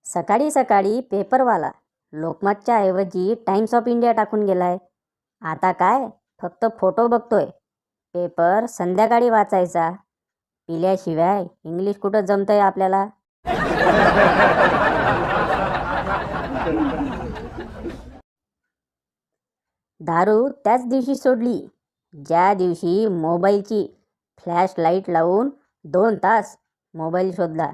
सकाळी सकाळी पेपरवाला लोकमतच्या ऐवजी टाइम्स ऑफ इंडिया टाकून गेलाय. आता काय फक्त फोटो बघतोय. पेपर संध्याकाळी वाचायचा. पिल्याशिवाय इंग्लिश कुठं जमतंय आपल्याला. दारू त्याच दिवशी सोडली ज्या दिवशी मोबाईलची फ्लॅश लाईट लावून 2 तास मोबाईल शोधला.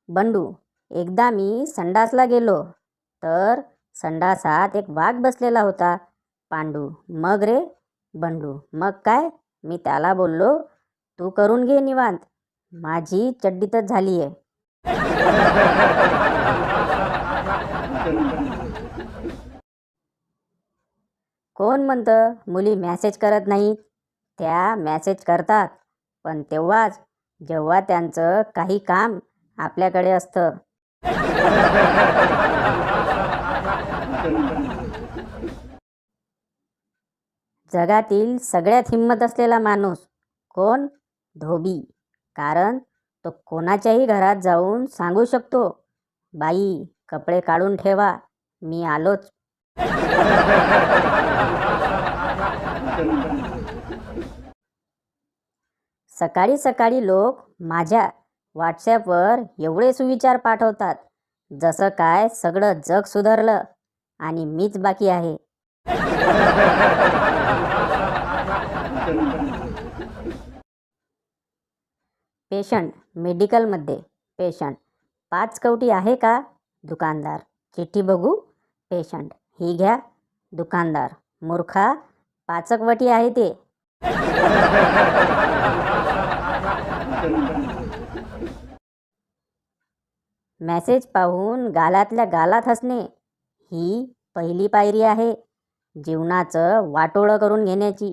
बंडू, एकदा मी संडासला गेलो तर संडासात एक वाघ बसलेला होता. पांडू, मग रे? बंडू, मग काय, मी त्याला बोललो, तू करून घे निवांत, माझी चड्डीतच झाली आहे. कोण म्हणतं मुली मॅसेज करत नाहीत? त्या मॅसेज करतात, पण तेव्हाच जेव्हा त्यांचं काही काम आपल्याकडे असतं. जगातील सगळ्यात हिंमत असलेला माणूस कोण? धोबी. कारण तो कोणाच्याही घरात जाऊन सांगू शकतो, बाई कपडे काढून ठेवा, मी आलोच. सकाळी सकाळी लोक माझ्या व्हॉट्सॲपवर एवढे सुविचार पाठवतात जसं काय सगळं जग सुधारलं आणि मीच बाकी आहे. पेशंट मेडिकलमध्ये. पेशंट, 5 कवटी आहे का? दुकानदार, चिठ्ठी बघू. पेशंट, ही घ्या. दुकानदार, मूर्खा, 5 वटी आहे ते. मेसेज पाहून गालातल्या गालात हसणे ही पहिली पायरी आहे जीवनाचं वाटोळं करून घेण्याची.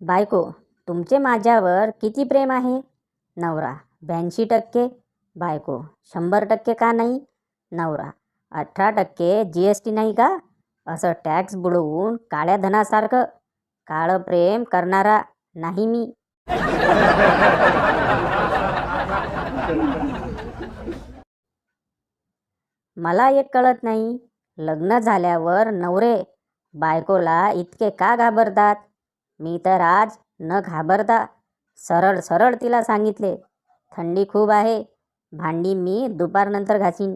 बायको, तुमचे माझ्यावर किती प्रेम आहे? नवरा, 82%. बायको, 100% का नाही? नवरा, 18% GST नाही का? असं टॅक्स बुडवून काळ्या धनासारखं काळं प्रेम करणारा नाही मी. मला एक कळत नाही, लग्न झाल्यावर नवरे बायकोला इतके का घाबरतात? मी तर आज न घाबरता सरळ सरळ तिला सांगितले, थंडी खूप आहे, भांडी मी दुपारनंतर घासीन.